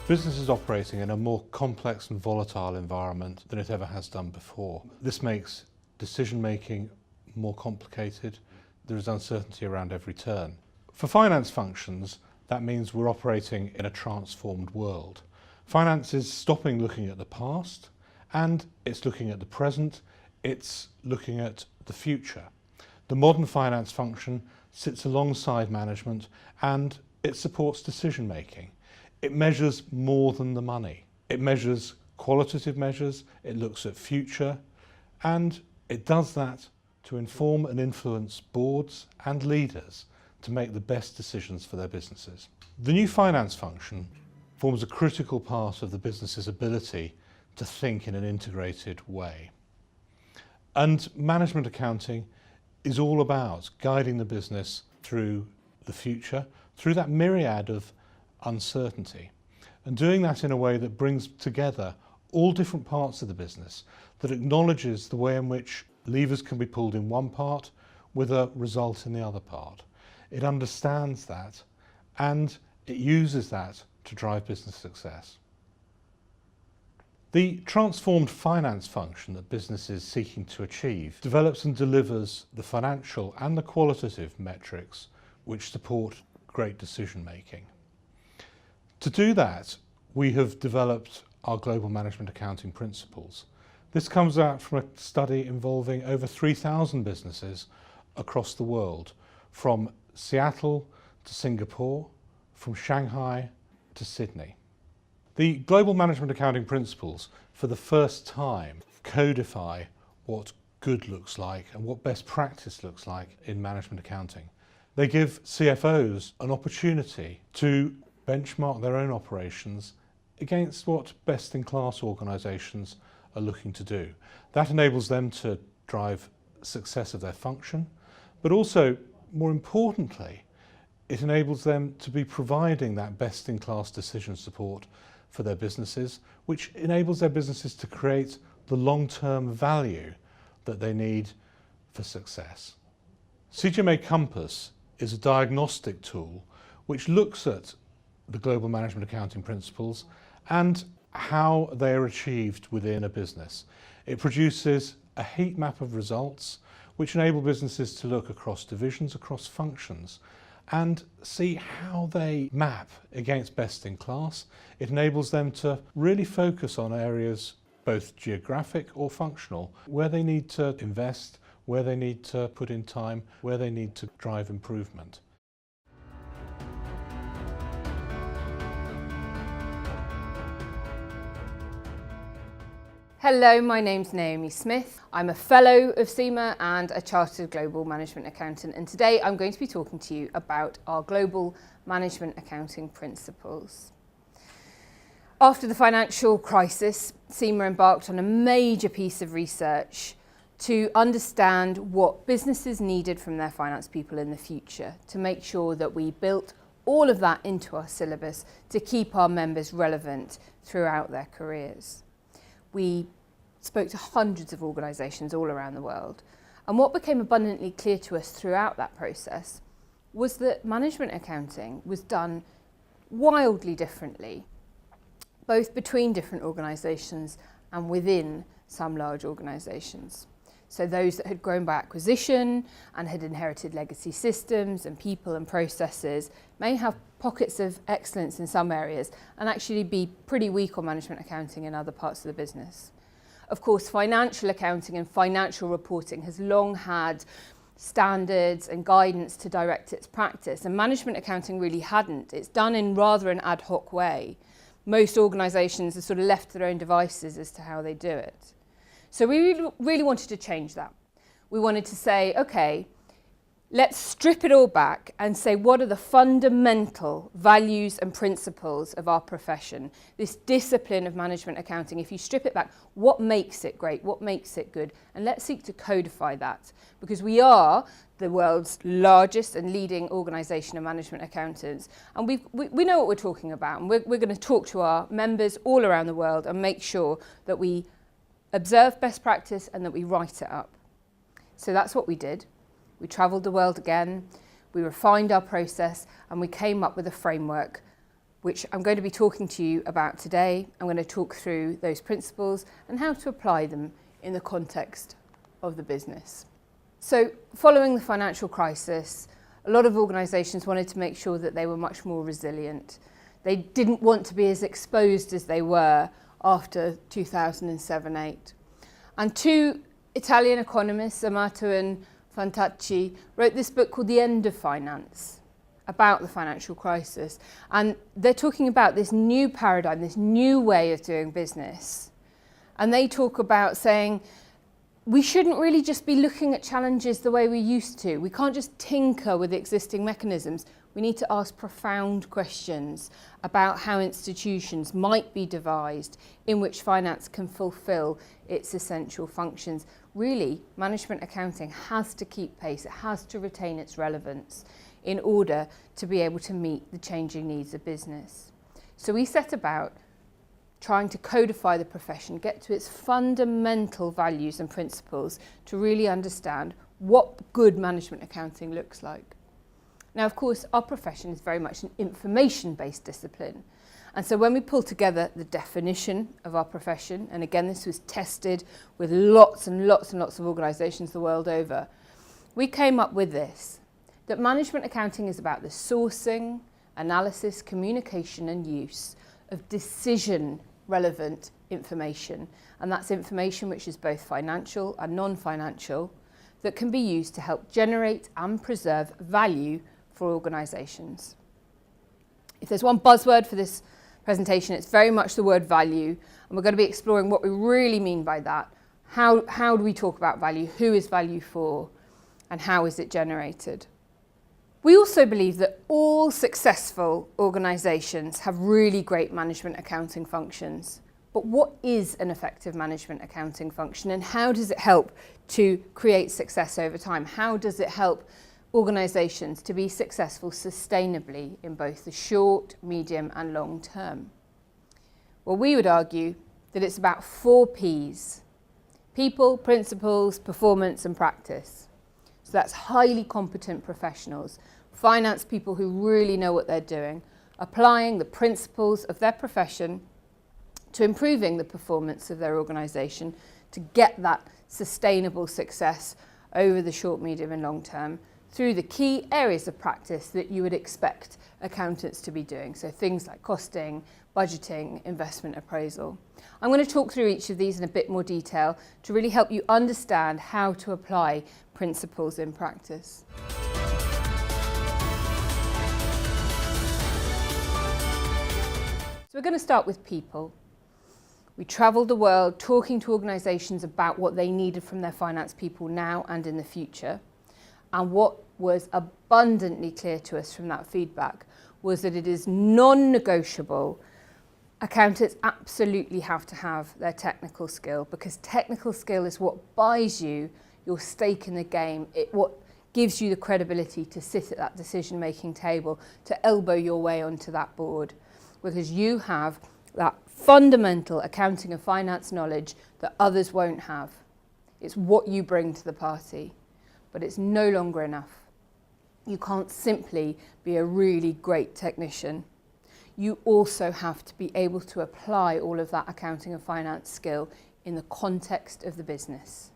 Business is operating in a more complex and volatile environment than it ever has done before. This makes decision making more complicated. There is uncertainty around every turn. For finance functions, that means we're operating in a transformed world. Finance is stopping looking at the past and it's looking at the present, it's looking at the future. The modern finance function sits alongside management and it supports decision making. It measures more than the money. It measures qualitative measures, it looks at future, and it does that to inform and influence boards and leaders to make the best decisions for their businesses. The new finance function forms a critical part of the business's ability to think in an integrated way. And management accounting is all about guiding the business through the future, through that myriad of uncertainty, and doing that in a way that brings together all different parts of the business, that acknowledges the way in which levers can be pulled in one part with a result in the other part. It understands that and it uses that to drive business success. The transformed finance function that business is seeking to achieve develops and delivers the financial and the qualitative metrics which support great decision making. To do that, we have developed our global management accounting principles. This comes out from a study involving over 3,000 businesses across the world, from Seattle to Singapore, from Shanghai to Sydney. The global management accounting principles, for the first time, codify what good looks like and what best practice looks like in management accounting. They give CFOs an opportunity to benchmark their own operations against what best-in-class organisations are looking to do. That enables them to drive success of their function, but also, more importantly, it enables them to be providing that best-in-class decision support for their businesses, which enables their businesses to create the long-term value that they need for success. CGMA Compass is a diagnostic tool which looks at the global management accounting principles and how they are achieved within a business. It produces a heat map of results which enable businesses to look across divisions, across functions, and see how they map against best in class. It enables them to really focus on areas, both geographic or functional, where they need to invest, where they need to put in time, where they need to drive improvement. Hello, my name's Naomi Smith. I'm a fellow of CMA and a chartered global management accountant, and today I'm going to be talking to you about our global management accounting principles. After the financial crisis, CMA embarked on a major piece of research to understand what businesses needed from their finance people in the future, to make sure that we built all of that into our syllabus to keep our members relevant throughout their careers. We spoke to hundreds of organisations all around the world, and what became abundantly clear to us throughout that process was that management accounting was done wildly differently, both between different organisations and within some large organisations. So those that had grown by acquisition and had inherited legacy systems and people and processes may have pockets of excellence in some areas and actually be pretty weak on management accounting in other parts of the business. Of course, financial accounting and financial reporting has long had standards and guidance to direct its practice, and management accounting really hadn't. It's done in rather an ad hoc way. Most organisations are sort of left to their own devices as to how they do it. So we really wanted to change that. We wanted to say, okay, let's strip it all back and say what are the fundamental values and principles of our profession, this discipline of management accounting. If you strip it back, what makes it great, what makes it good? And let's seek to codify that, because we are the world's largest and leading organisation of management accountants, and we know what we're talking about, and we're going to talk to our members all around the world and make sure that we observe best practice and that we write it up. So that's what we did. We travelled the world again, we refined our process, and we came up with a framework which I'm going to be talking to you about today. I'm going to talk through those principles and how to apply them in the context of the business. So following the financial crisis, a lot of organisations wanted to make sure that they were much more resilient. They didn't want to be as exposed as they were after 2007-8. And two Italian economists, Amato and Fantacci, wrote this book called The End of Finance, about the financial crisis. And they're talking about this new paradigm, this new way of doing business. And they talk about saying, we shouldn't really just be looking at challenges the way we used to. We can't just tinker with existing mechanisms. We need to ask profound questions about how institutions might be devised in which finance can fulfill its essential functions. Really, management accounting has to keep pace. It has to retain its relevance in order to be able to meet the changing needs of business. So we set about trying to codify the profession, get to its fundamental values and principles to really understand what good management accounting looks like. Now, of course, our profession is very much an information-based discipline. And so when we pull together the definition of our profession, and again, this was tested with lots and lots and lots of organisations the world over, we came up with this, that management accounting is about the sourcing, analysis, communication and use of decision-relevant information. And that's information which is both financial and non-financial that can be used to help generate and preserve value for organisations. If there's one buzzword for this presentation, it's very much the word value. And we're going to be exploring what we really mean by that. How do we talk about value? Who is value for? And how is it generated? We also believe that all successful organisations have really great management accounting functions. But what is an effective management accounting function and how does it help to create success over time? How does it help organisations to be successful sustainably in both the short, medium and long term? Well, we would argue that it's about 4 Ps: people, principles, performance and practice. So that's highly competent professionals, finance people who really know what they're doing, applying the principles of their profession to improving the performance of their organisation to get that sustainable success over the short, medium and long term through the key areas of practice that you would expect accountants to be doing. So things like costing, budgeting, investment appraisal. I'm going to talk through each of these in a bit more detail to really help you understand how to apply principles in practice. So we're going to start with people. We travelled the world talking to organisations about what they needed from their finance people now and in the future. And what was abundantly clear to us from that feedback was that it is non-negotiable. Accountants absolutely have to have their technical skill, because technical skill is what buys you your stake in the game. What gives you the credibility to sit at that decision-making table, to elbow your way onto that board, because you have that fundamental accounting and finance knowledge that others won't have. It's what you bring to the party, but it's no longer enough. You can't simply be a really great technician. You also have to be able to apply all of that accounting and finance skill in the context of the business.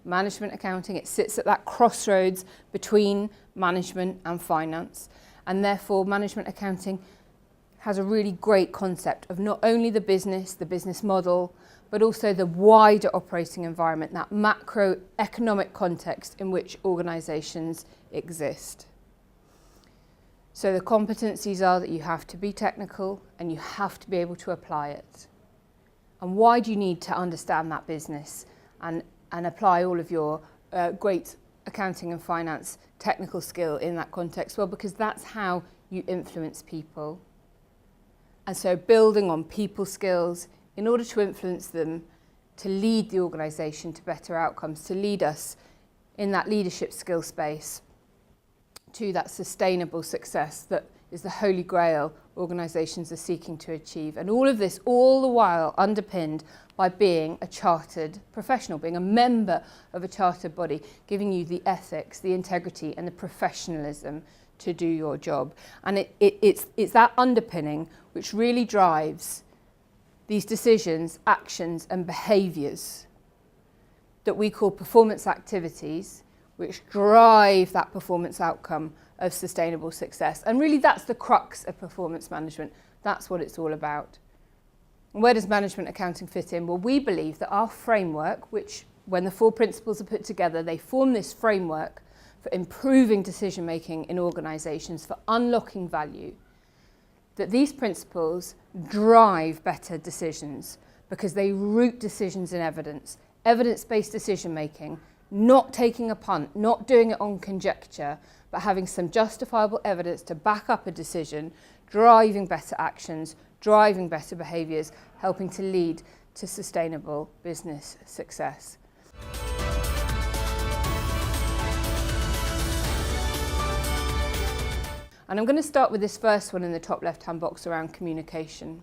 Management accounting, it sits at that crossroads between management and finance, and therefore management accounting has a really great concept of not only the business model, but also the wider operating environment, that macroeconomic context in which organisations exist. So the competencies are that you have to be technical and you have to be able to apply it. And why do you need to understand that business and apply all of your great accounting and finance technical skill in that context? Well, because that's how you influence people. And so building on people skills in order to influence them, to lead the organisation to better outcomes, to lead us in that leadership skill space to that sustainable success that is the holy grail organisations are seeking to achieve. And all of this, all the while underpinned by being a chartered professional, being a member of a chartered body, giving you the ethics, the integrity and the professionalism to do your job. And it's that underpinning which really drives these decisions, actions and behaviours that we call performance activities, which drive that performance outcome of sustainable success. And really that's the crux of performance management. That's what it's all about. And where does management accounting fit in? Well, we believe that our framework, which when the 4 principles are put together, they form this framework for improving decision making in organisations, for unlocking value, that these principles drive better decisions because they root decisions in evidence, evidence-based decision making, not taking a punt, not doing it on conjecture, but having some justifiable evidence to back up a decision, driving better actions, driving better behaviours, helping to lead to sustainable business success. And I'm going to start with this first one in the top left-hand box around communication.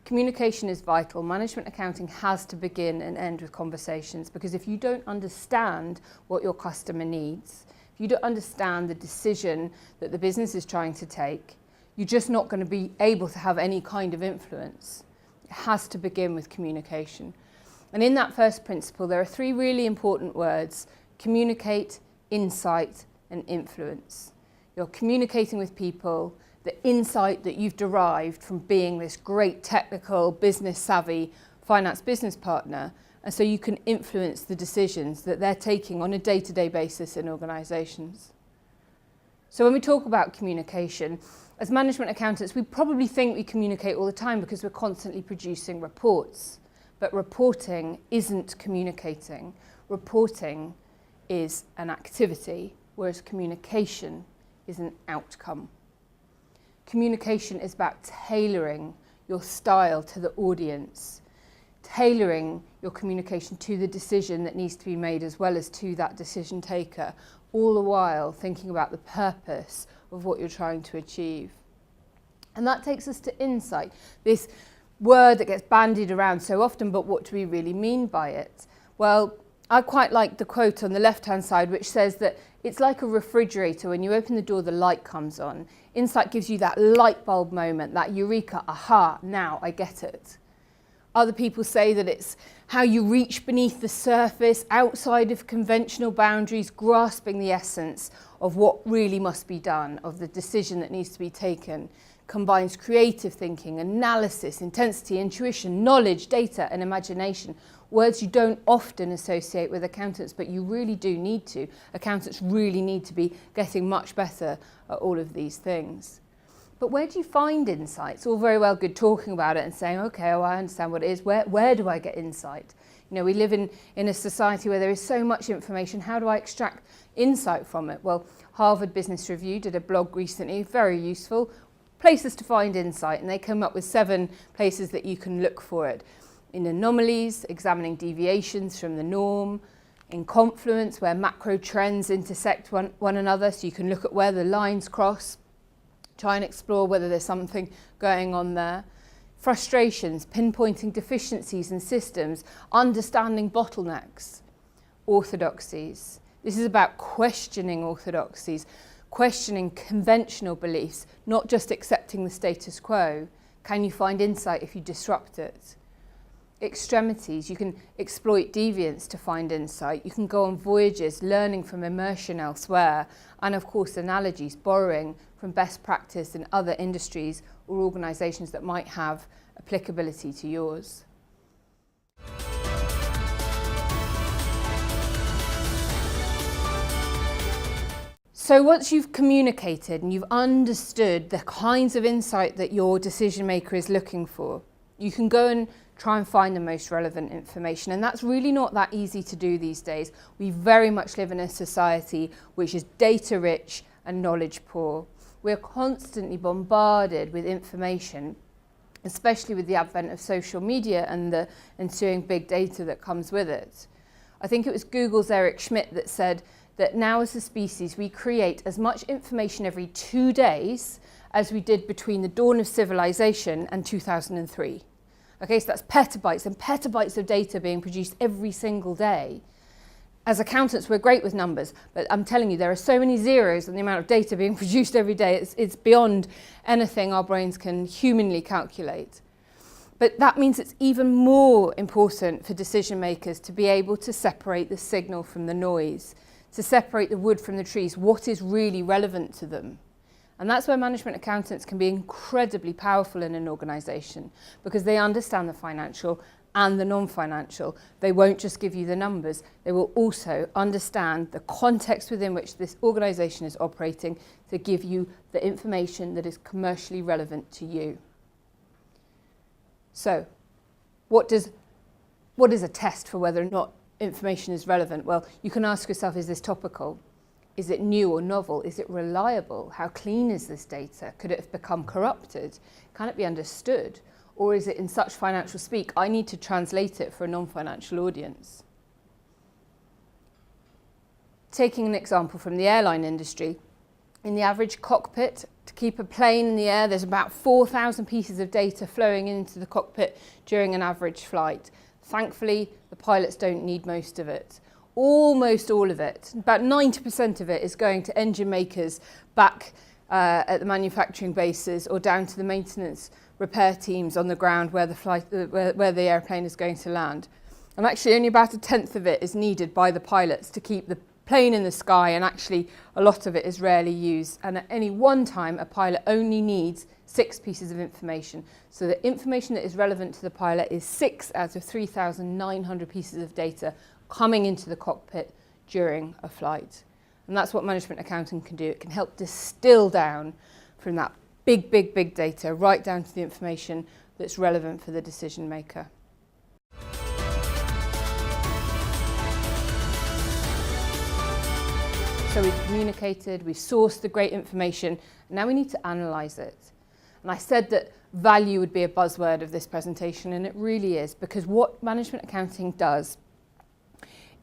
Communication is vital. Management accounting has to begin and end with conversations, because if you don't understand what your customer needs, if you don't understand the decision that the business is trying to take, you're just not going to be able to have any kind of influence. It has to begin with communication. And in that first principle, there are 3 really important words: communicate, insight, and influence. You're communicating with people the insight that you've derived from being this great technical, business savvy finance business partner, and so you can influence the decisions that they're taking on a day-to-day basis in organisations. So when we talk about communication, as management accountants, we probably think we communicate all the time because we're constantly producing reports. But reporting isn't communicating. Reporting is an activity, whereas communication is an outcome. Communication is about tailoring your style to the audience, tailoring your communication to the decision that needs to be made as well as to that decision taker, all the while thinking about the purpose of what you're trying to achieve. And that takes us to insight, this word that gets bandied around so often, but what do we really mean by it? Well, I quite like the quote on the left-hand side, which says that it's like a refrigerator. When you open the door, the light comes on. Insight gives you that light bulb moment, that eureka, aha, now I get it. Other people say that it's how you reach beneath the surface, outside of conventional boundaries, grasping the essence of what really must be done, of the decision that needs to be taken. Combines creative thinking, analysis, intensity, intuition, knowledge, data, and imagination. Words you don't often associate with accountants, but you really do need to. Accountants really need to be getting much better at all of these things. But where do you find insight? It's all very well good talking about it and saying, okay, well, I understand what it is. Where do I get insight? You know, we live in a society where there is so much information. How do I extract insight from it? Well, Harvard Business Review did a blog recently, very useful, places to find insight, and they come up with 7 places that you can look for it. In anomalies, examining deviations from the norm. In confluence, where macro trends intersect one another, so you can look at where the lines cross, try and explore whether there's something going on there. Frustrations, pinpointing deficiencies in systems, understanding bottlenecks. Orthodoxies. This is about questioning orthodoxies, questioning conventional beliefs, not just accepting the status quo. Can you find insight if you disrupt it? Extremities, you can exploit deviance to find insight. You can go on voyages, learning from immersion elsewhere. And of course, analogies, borrowing from best practice in other industries or organisations that might have applicability to yours. So once you've communicated and you've understood the kinds of insight that your decision maker is looking for, you can go and try and find the most relevant information. And that's really not that easy to do these days. We very much live in a society which is data rich and knowledge poor. We're constantly bombarded with information, especially with the advent of social media and the ensuing big data that comes with it. I think it was Google's Eric Schmidt that said that now as a species we create as much information every 2 days as we did between the dawn of civilization and 2003. Okay, so that's petabytes and petabytes of data being produced every single day. As accountants, we're great with numbers, but I'm telling you, there are so many zeros and the amount of data being produced every day, it's beyond anything our brains can humanly calculate. But that means it's even more important for decision makers to be able to separate the signal from the noise, to separate the wood from the trees, what is really relevant to them. And that's where management accountants can be incredibly powerful in an organisation, because they understand the financial and the non-financial. They won't just give you the numbers, they will also understand the context within which this organisation is operating to give you the information that is commercially relevant to you. So, what is a test for whether or not information is relevant? Well, you can ask yourself, is this topical? Is it new or novel? Is it reliable? How clean is this data? Could it have become corrupted? Can it be understood? Or is it in such financial speak, I need to translate it for a non-financial audience? Taking an example from the airline industry, in the average cockpit, to keep a plane in the air, there's about 4,000 pieces of data flowing into the cockpit during an average flight. Thankfully, the pilots don't need most of it. Almost all of it, about 90% of it, is going to engine makers back at the manufacturing bases or down to the maintenance repair teams on the ground where the airplane is going to land. And actually only about 1/10 of it is needed by the pilots to keep the plane in the sky, and actually a lot of it is rarely used. And at any one time, a pilot only needs 6 pieces of information. So the information that is relevant to the pilot is 6 out of 3,900 pieces of data coming into the cockpit during a flight. And that's what management accounting can do. It can help distill down from that big data right down to the information that's relevant for the decision maker. So we've communicated, we've sourced the great information, now we need to analyse it. And I said that value would be a buzzword of this presentation, and it really is, because what management accounting does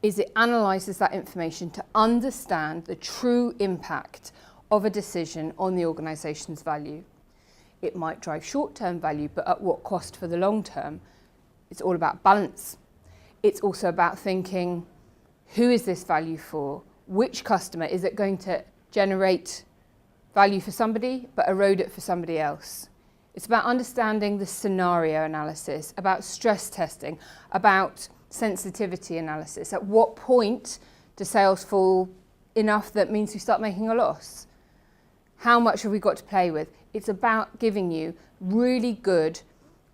is it analyses that information to understand the true impact of a decision on the organisation's value. It might drive short-term value, but at what cost for the long term? It's all about balance. It's also about thinking, who is this value for? Which customer? Is it going to generate value for somebody but erode it for somebody else? It's about understanding the scenario analysis, about stress testing, about sensitivity analysis. At what point do sales fall enough that means we start making a loss? How much have we got to play with? It's about giving you really good,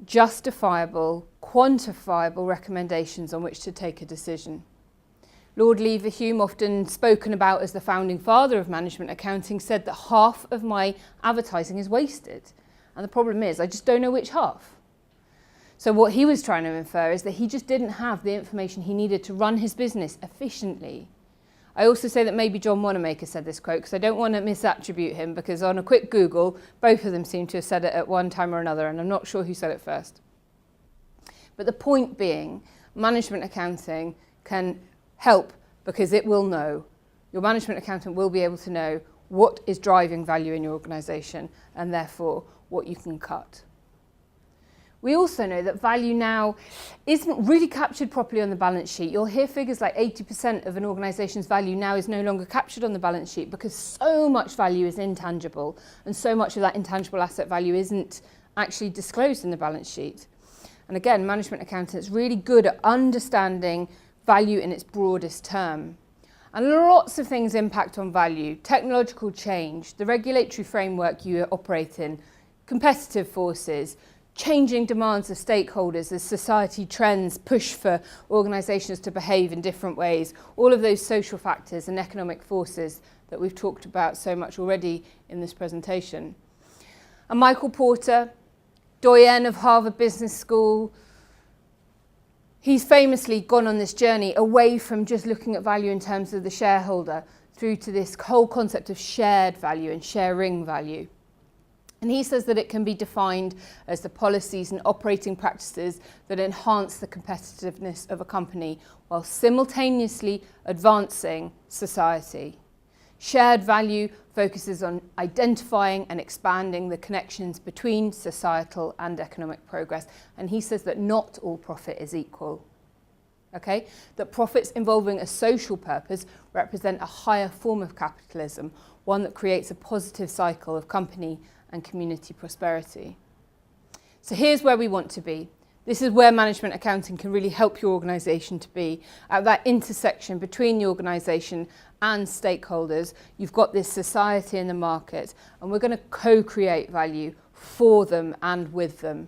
justifiable, quantifiable recommendations on which to take a decision. Lord Leverhulme, often spoken about as the founding father of management accounting, said that half of my advertising is wasted. And the problem is, I just don't know which half. So what he was trying to infer is that he just didn't have the information he needed to run his business efficiently. I also say that maybe John Wanamaker said this quote, because I don't want to misattribute him, because on a quick Google, both of them seem to have said it at one time or another, and I'm not sure who said it first. But the point being, management accounting can help, because it will know, your management accountant will be able to know what is driving value in your organisation, and therefore what you can cut. We also know that value now isn't really captured properly on the balance sheet. You'll hear figures like 80% of an organisation's value now is no longer captured on the balance sheet, because so much value is intangible, and so much of that intangible asset value isn't actually disclosed in the balance sheet. And again, management accountants are really good at understanding value in its broadest term. And lots of things impact on value: technological change, the regulatory framework you operate in, competitive forces, changing demands of stakeholders as society trends push for organisations to behave in different ways, all of those social factors and economic forces that we've talked about so much already in this presentation. And Michael Porter, doyen of Harvard Business School, he's famously gone on this journey away from just looking at value in terms of the shareholder through to this whole concept of shared value and sharing value. And he says that it can be defined as the policies and operating practices that enhance the competitiveness of a company while simultaneously advancing society. Shared value focuses on identifying and expanding the connections between societal and economic progress. And he says that not all profit is equal. Okay, that profits involving a social purpose represent a higher form of capitalism, one that creates a positive cycle of company and community prosperity. So here's where we want to be. This is where management accounting can really help your organisation to be, at that intersection between the organisation and stakeholders. You've got this society and the market, and we're going to co-create value for them and with them,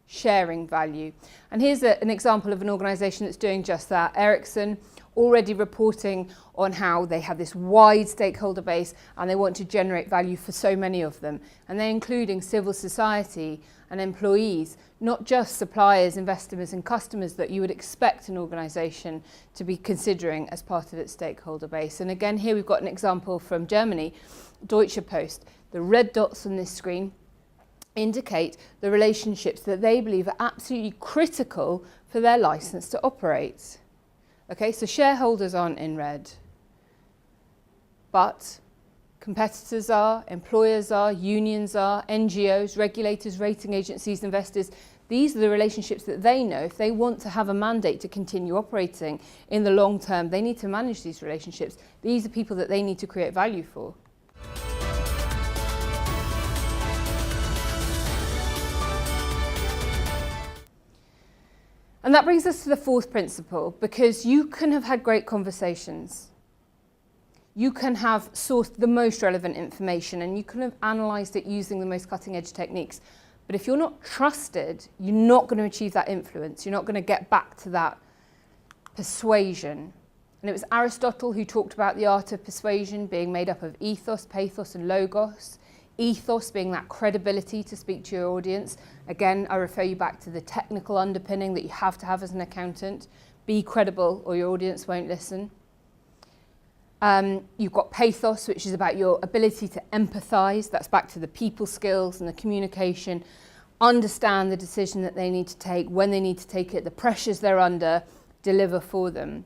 sharing value. And here's an example of an organisation that's doing just that. Ericsson, already reporting on how they have this wide stakeholder base and they want to generate value for so many of them. And they're including civil society and employees, not just suppliers, investors and customers that you would expect an organisation to be considering as part of its stakeholder base. And again, here we've got an example from Germany, Deutsche Post. The red dots on this screen indicate the relationships that they believe are absolutely critical for their licence to operate. Okay, so shareholders aren't in red, but competitors are, employers are, unions are, NGOs, regulators, rating agencies, investors. These are the relationships that they know if they want to have a mandate to continue operating in the long term. They need to manage these relationships. These are people that they need to create value for. And that brings us to the fourth principle, because you can have had great conversations. You can have sourced the most relevant information and you can have analysed it using the most cutting edge techniques. But if you're not trusted, you're not going to achieve that influence. You're not going to get back to that persuasion. And it was Aristotle who talked about the art of persuasion being made up of ethos, pathos and logos. Ethos being that credibility to speak to your audience. Again, I refer you back to the technical underpinning that you have to have as an accountant. Be credible or your audience won't listen. You've got pathos, which is about your ability to empathise. That's back to the people skills and the communication. Understand the decision that they need to take, when they need to take it, the pressures they're under, deliver for them.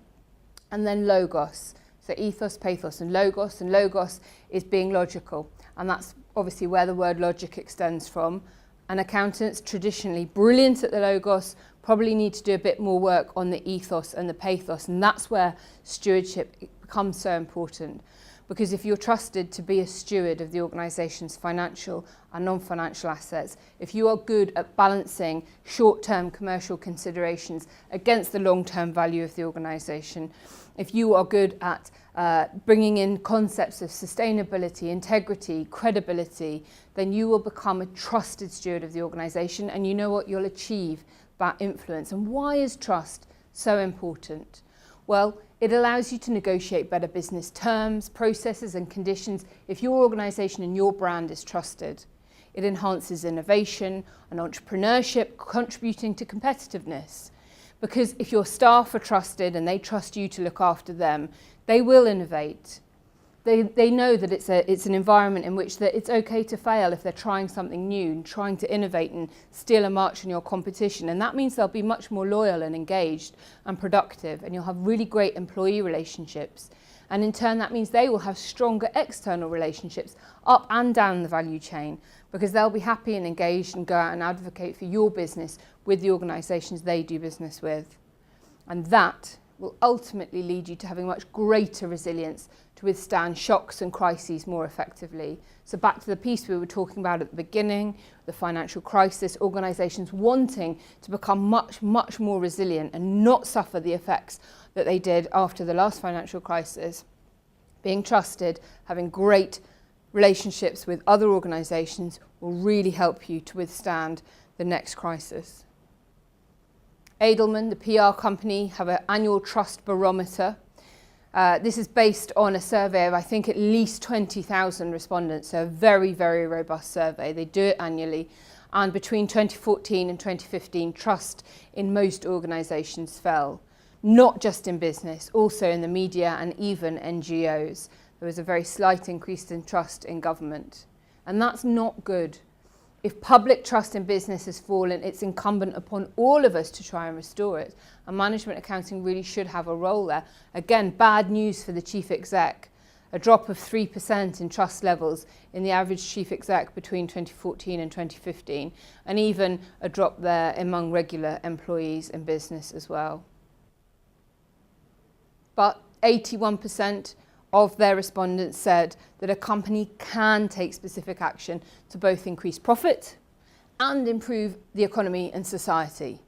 And then logos. So ethos, pathos and logos is being logical. And that's obviously where the word logic extends from. And accountants, traditionally brilliant at the logos, probably need to do a bit more work on the ethos and the pathos. And that's where stewardship becomes so important. Because if you're trusted to be a steward of the organisation's financial and non-financial assets, if you are good at balancing short-term commercial considerations against the long-term value of the organisation, if you are good at bringing in concepts of sustainability, integrity, credibility, then you will become a trusted steward of the organisation, and you know what, you'll achieve that influence. And why is trust so important? Well, it allows you to negotiate better business terms, processes and conditions if your organisation and your brand is trusted. It enhances innovation and entrepreneurship, contributing to competitiveness. Because if your staff are trusted and they trust you to look after them, they will innovate. They know that it's an environment in which it's okay to fail if they're trying something new and trying to innovate and steal a march in your competition. And that means they'll be much more loyal and engaged and productive, and you'll have really great employee relationships. And in turn, that means they will have stronger external relationships up and down the value chain, because they'll be happy and engaged and go out and advocate for your business with the organisations they do business with. And that will ultimately lead you to having much greater resilience to withstand shocks and crises more effectively. So back to the piece we were talking about at the beginning, the financial crisis, organisations wanting to become much, much more resilient and not suffer the effects that they did after the last financial crisis. Being trusted, having great relationships with other organisations will really help you to withstand the next crisis. Edelman, the PR company, have an annual trust barometer. This is based on a survey of, I think, at least 20,000 respondents, so a very, very robust survey. They do it annually. And between 2014 and 2015, trust in most organisations fell. Not just in business, also in the media and even NGOs. There was a very slight increase in trust in government. And that's not good. If public trust in business has fallen, it's incumbent upon all of us to try and restore it. And management accounting really should have a role there. Again, bad news for the chief exec. A drop of 3% in trust levels in the average chief exec between 2014 and 2015. And even a drop there among regular employees in business as well. but 81% of their respondents said that a company can take specific action to both increase profit and improve the economy and society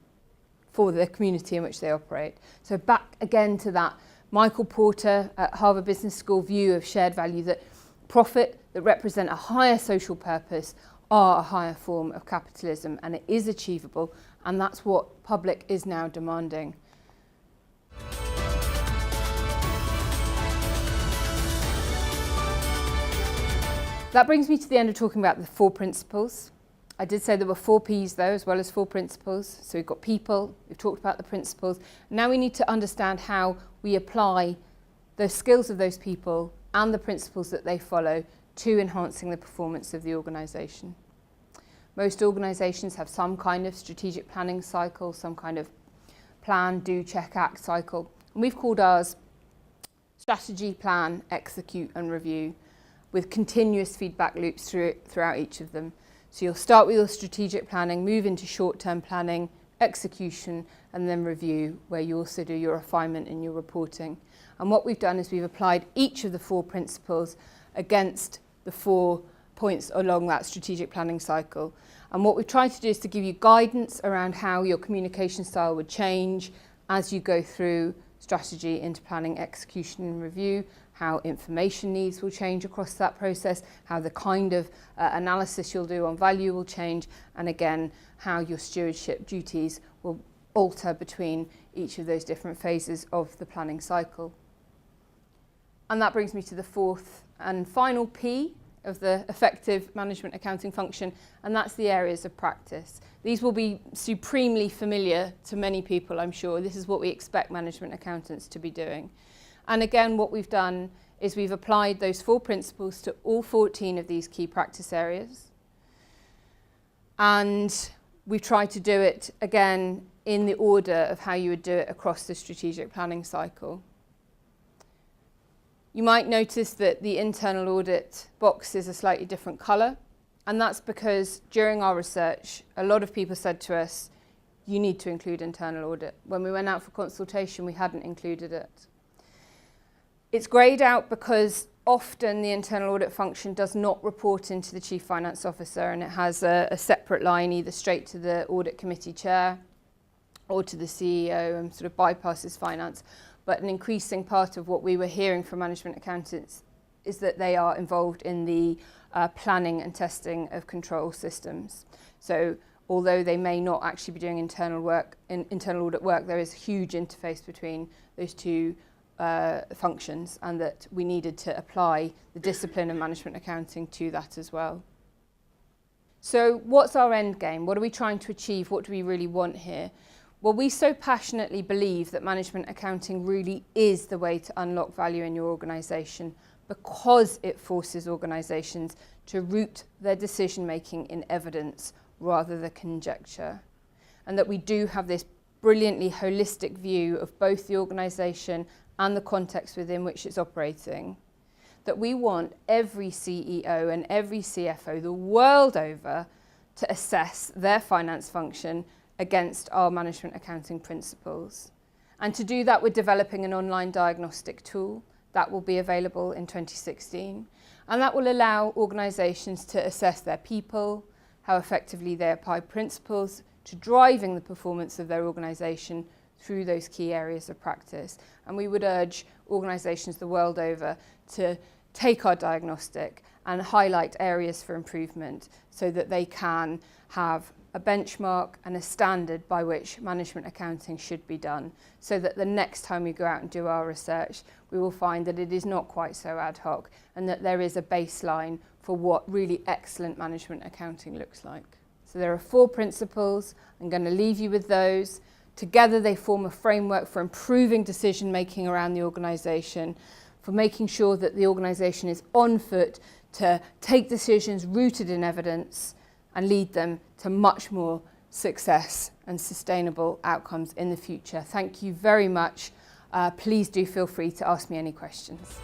for the community in which they operate. So back again to that Michael Porter at Harvard Business School view of shared value, that profit that represent a higher social purpose are a higher form of capitalism, and it is achievable, and that's what public is now demanding. That brings me to the end of talking about the 4 principles. I did say there were 4 Ps though, as well as 4 principles. So we've got people, we've talked about the principles. Now we need to understand how we apply the skills of those people and the principles that they follow to enhancing the performance of the organisation. Most organisations have some kind of strategic planning cycle, some kind of plan, do, check, act cycle. And we've called ours strategy, plan, execute and review, with continuous feedback loops throughout each of them. So you'll start with your strategic planning, move into short-term planning, execution, and then review, where you also do your refinement and your reporting. And what we've done is we've applied each of the 4 principles against the 4 points along that strategic planning cycle. And what we've tried to do is to give you guidance around how your communication style would change as you go through strategy into planning, execution and review, how information needs will change across that process, how the kind of analysis you'll do on value will change, and again, how your stewardship duties will alter between each of those different phases of the planning cycle. And that brings me to the 4th and final P of the effective management accounting function, and that's the areas of practice. These will be supremely familiar to many people, I'm sure. This is what we expect management accountants to be doing. And again, what we've done is we've applied those 4 principles to all 14 of these key practice areas. And we've tried to do it, again, in the order of how you would do it across the strategic planning cycle. You might notice that the internal audit box is a slightly different colour, and that's because during our research, a lot of people said to us, you need to include internal audit. When we went out for consultation, we hadn't included it. It's greyed out because often the internal audit function does not report into the Chief Finance Officer, and it has a separate line either straight to the Audit Committee Chair or to the CEO and sort of bypasses finance. But an increasing part of what we were hearing from management accountants is that they are involved in the planning and testing of control systems. So although they may not actually be doing internal audit work, there is a huge interface between those 2 functions, and that we needed to apply the discipline of management accounting to that as well. So what's our end game? What are we trying to achieve? What do we really want here? Well, we so passionately believe that management accounting really is the way to unlock value in your organisation, because it forces organisations to root their decision making in evidence rather than conjecture, and that we do have this brilliantly holistic view of both the organisation and the context within which it's operating, that we want every CEO and every CFO the world over to assess their finance function against our management accounting principles. And to do that, we're developing an online diagnostic tool that will be available in 2016, and that will allow organisations to assess their people, how effectively they apply principles to driving the performance of their organisation through those key areas of practice. And we would urge organisations the world over to take our diagnostic and highlight areas for improvement so that they can have a benchmark and a standard by which management accounting should be done, so that the next time we go out and do our research, we will find that it is not quite so ad hoc, and that there is a baseline for what really excellent management accounting looks like. So there are 4 principles. I'm going to leave you with those. Together they form a framework for improving decision making around the organisation, for making sure that the organisation is on foot to take decisions rooted in evidence and lead them to much more success and sustainable outcomes in the future. Thank you very much. Please do feel free to ask me any questions.